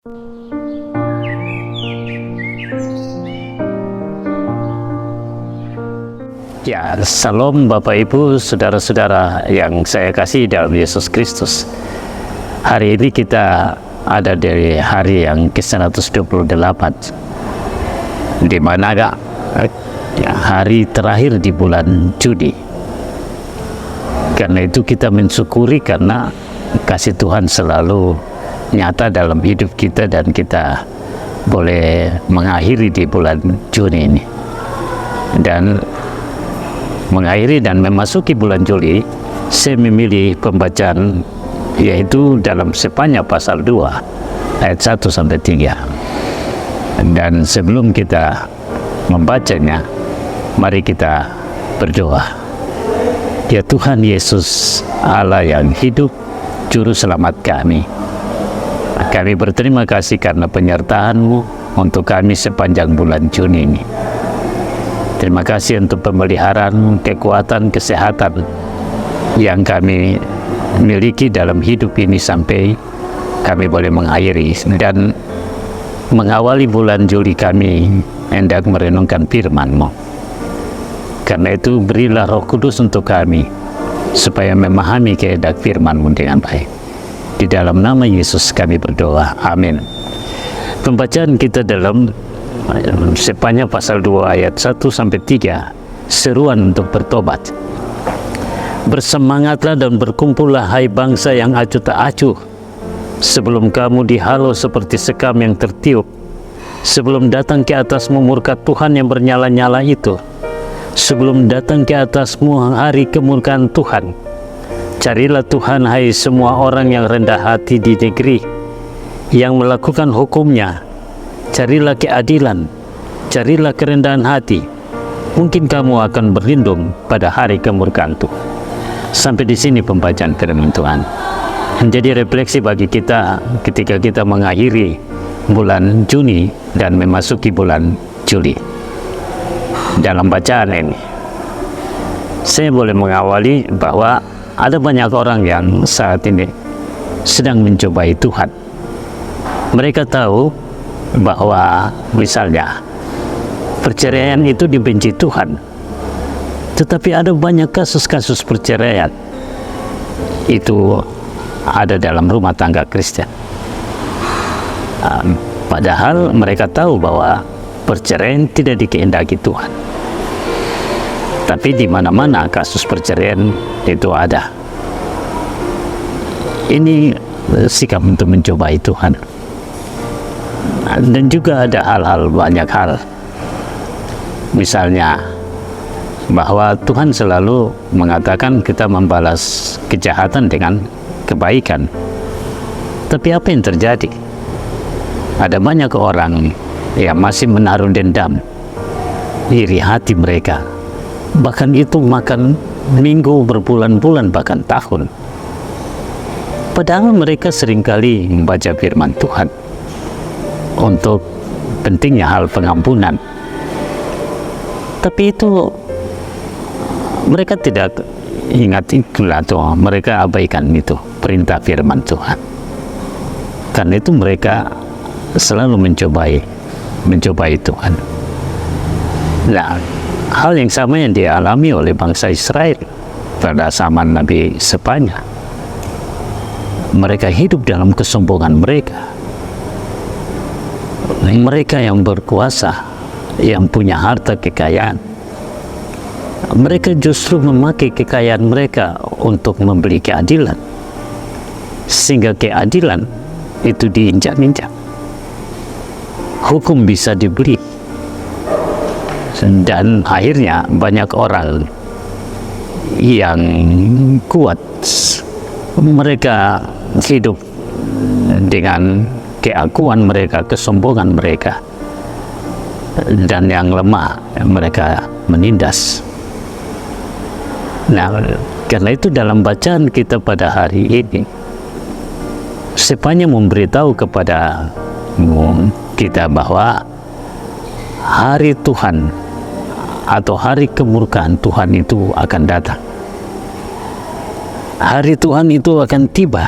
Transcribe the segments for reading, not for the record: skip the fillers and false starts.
Ya, salam Bapak Ibu, saudara-saudara yang saya kasih dalam Yesus Kristus. Hari ini kita ada dari hari yang ke-128, di mana hari terakhir di bulan Juni. Karena itu kita mensyukuri karena kasih Tuhan selalu nyata dalam hidup kita dan kita boleh mengakhiri di bulan Juni ini. Dan mengakhiri dan memasuki bulan Juli, saya memilih pembacaan yaitu dalam Sefanya pasal 2 ayat 1 sampai 3. Dan sebelum kita membacanya, mari kita berdoa. Ya Tuhan Yesus, Allah yang hidup, juru selamat kami berterima kasih karena penyertaan-Mu untuk kami sepanjang bulan Juni ini. Terima kasih untuk pemeliharaan, kekuatan, kesehatan yang kami miliki dalam hidup ini sampai kami boleh mengakhiri dan mengawali bulan Juli kami hendak merenungkan firman-Mu. Karena itu berilah Roh Kudus untuk kami supaya memahami kehendak firman-Mu dengan baik. Di dalam nama Yesus kami berdoa. Amin. Pembacaan kita dalam Sefanya pasal 2 ayat 1 sampai 3, seruan untuk bertobat. Bersemangatlah dan berkumpullah hai bangsa yang acuh tak acuh, sebelum kamu dihalau seperti sekam yang tertiup, sebelum datang ke atasmu murka Tuhan yang bernyala-nyala itu, sebelum datang ke atasmu hari kemurkaan Tuhan. Carilah Tuhan hai semua orang yang rendah hati di negeri, yang melakukan hukum-Nya. Carilah keadilan, carilah kerendahan hati. Mungkin kamu akan berlindung pada hari kemurkaan Tuhan. Sampai di sini pembacaan firman Tuhan. Menjadi refleksi bagi kita ketika kita mengakhiri bulan Juni dan memasuki bulan Juli. Dalam bacaan ini, saya boleh mengawali bahwa ada banyak orang yang saat ini sedang mencobai Tuhan. Mereka tahu bahwa misalnya perceraian itu dibenci Tuhan, tetapi ada banyak kasus-kasus perceraian itu ada dalam rumah tangga Kristen. Padahal mereka tahu bahwa perceraian tidak dikehendaki Tuhan, tapi di mana-mana kasus perceraian itu ada. Ini sikap untuk mencobai Tuhan. Dan juga ada banyak hal, misalnya bahwa Tuhan selalu mengatakan kita membalas kejahatan dengan kebaikan. Tapi apa yang terjadi? Ada banyak orang yang masih menaruh dendam, iri hati mereka, bahkan itu makan minggu, berbulan-bulan, bahkan tahun. Padahal mereka seringkali membaca firman Tuhan untuk pentingnya hal pengampunan, tapi itu mereka tidak ingat itu, atau mereka abaikan itu perintah firman Tuhan. Karena itu mereka selalu mencobai Tuhan. Nah, hal yang sama yang dialami oleh bangsa Israel pada zaman Nabi Sefanya. Mereka hidup dalam kesombongan mereka. Mereka yang berkuasa, yang punya harta kekayaan, mereka justru memakai kekayaan mereka untuk membeli keadilan, sehingga keadilan itu diinjak-injak. Hukum bisa dibeli, dan akhirnya banyak orang yang kuat, mereka hidup dengan keakuan mereka, kesombongan mereka, dan yang lemah mereka menindas. Nah, karena itu dalam bacaan kita pada hari ini, Sefanya memberitahu kepada kita bahwa hari Tuhan atau hari kemurkaan Tuhan itu akan datang. Hari Tuhan itu akan tiba,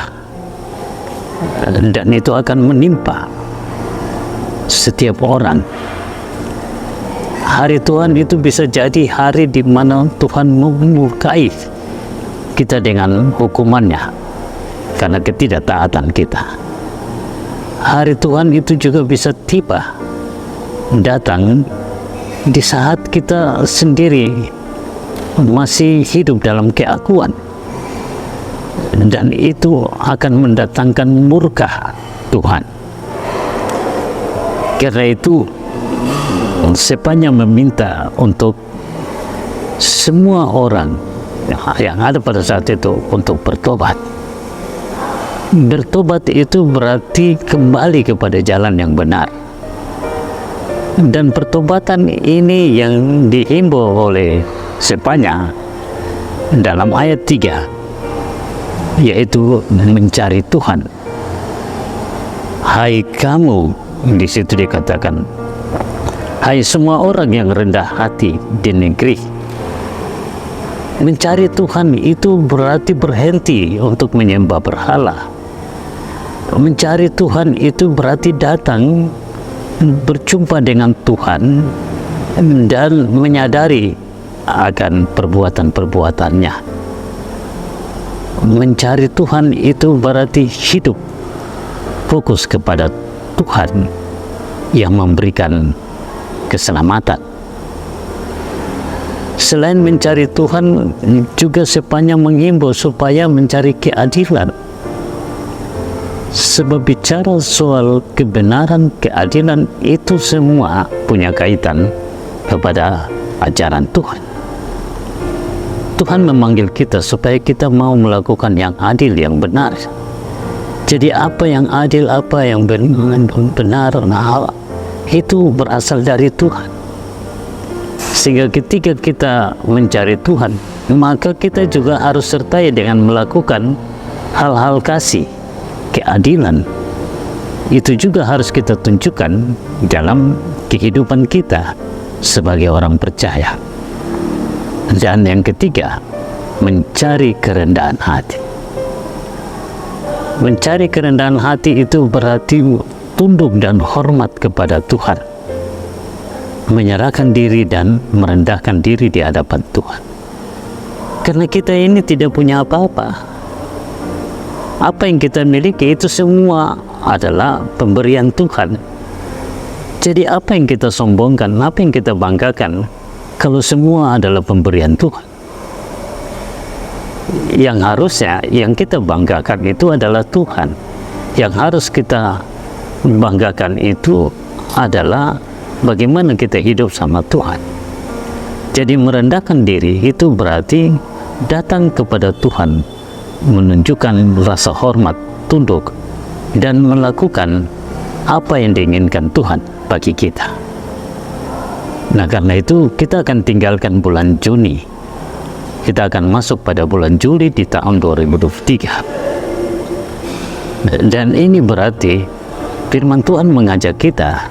dan itu akan menimpa setiap orang. Hari Tuhan itu bisa jadi hari di mana Tuhan memurkai kita dengan hukumannya karena ketidaktaatan kita. Hari Tuhan itu juga bisa tiba datang di saat kita sendiri masih hidup dalam keakuan, dan itu akan mendatangkan murka Tuhan. Karena itu sepanjang meminta untuk semua orang yang ada pada saat itu untuk bertobat. Bertobat itu berarti kembali kepada jalan yang benar. Dan pertobatan ini yang dihimbau oleh Spanya dalam ayat 3, yaitu mencari Tuhan. Hai kamu, di situ dikatakan, hai semua orang yang rendah hati di negeri. Mencari Tuhan itu berarti berhenti untuk menyembah berhala. Mencari Tuhan itu berarti datang berjumpa dengan Tuhan dan menyadari akan perbuatan-perbuatannya. Mencari Tuhan itu berarti hidup fokus kepada Tuhan yang memberikan keselamatan. Selain mencari Tuhan, juga sepanjang mengimbau supaya mencari keadilan. Sebab bicara soal kebenaran, keadilan, itu semua punya kaitan kepada ajaran Tuhan. Tuhan memanggil kita supaya kita mau melakukan yang adil, yang benar. Jadi apa yang adil, apa yang benar, nah, itu berasal dari Tuhan. Sehingga ketika kita mencari Tuhan, maka kita juga harus sertai dengan melakukan hal-hal kasih, keadilan. Itu juga harus kita tunjukkan dalam kehidupan kita sebagai orang percaya. Dan yang ketiga, mencari kerendahan hati. Mencari kerendahan hati itu berarti tunduk dan hormat kepada Tuhan, menyerahkan diri dan merendahkan diri di hadapan Tuhan. Karena kita ini tidak punya apa-apa. Apa yang kita miliki itu semua adalah pemberian Tuhan. Jadi apa yang kita sombongkan, apa yang kita banggakan, kalau semua adalah pemberian Tuhan? Yang harusnya yang kita banggakan itu adalah Tuhan. Yang harus kita banggakan itu adalah bagaimana kita hidup sama Tuhan. Jadi merendahkan diri itu berarti datang kepada Tuhan, menunjukkan rasa hormat, tunduk, dan melakukan apa yang diinginkan Tuhan bagi kita. Nah, karena itu kita akan tinggalkan bulan Juni. Kita akan masuk pada bulan Juli di tahun 2023. Dan ini berarti firman Tuhan mengajak kita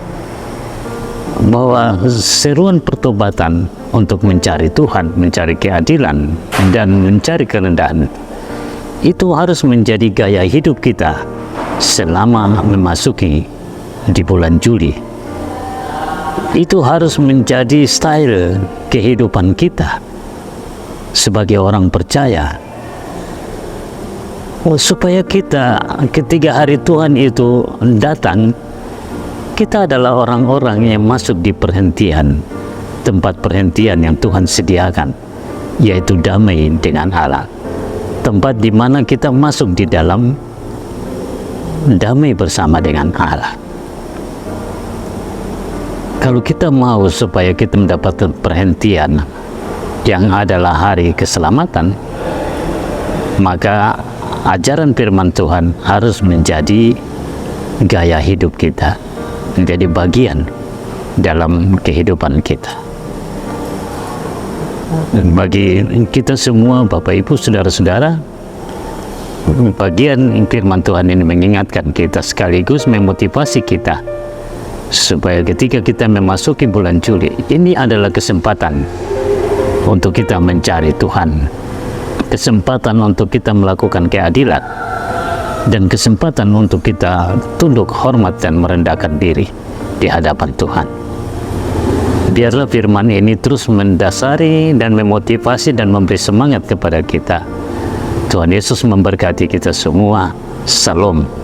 bahwa seruan pertobatan untuk mencari Tuhan, mencari keadilan, dan mencari kerendahan itu harus menjadi gaya hidup kita selama memasuki di bulan Juli. Itu harus menjadi style kehidupan kita sebagai orang percaya, supaya kita ketika hari Tuhan itu datang, kita adalah orang-orang yang masuk di perhentian, tempat perhentian yang Tuhan sediakan, yaitu damai dengan Allah. Tempat di mana kita masuk di dalam damai bersama dengan Allah. Kalau kita mau supaya kita mendapatkan perhentian yang adalah hari keselamatan, maka ajaran firman Tuhan harus menjadi gaya hidup kita, menjadi bagian dalam kehidupan kita. Dan bagi kita semua, Bapak Ibu, saudara-saudara, bagian firman Tuhan ini mengingatkan kita sekaligus memotivasi kita supaya ketika kita memasuki bulan Juli, ini adalah kesempatan untuk kita mencari Tuhan, kesempatan untuk kita melakukan keadilan, dan kesempatan untuk kita tunduk, hormat, dan merendahkan diri di hadapan Tuhan. Biarlah firman ini terus mendasari dan memotivasi dan memberi semangat kepada kita. Tuhan Yesus memberkati kita semua. Salam.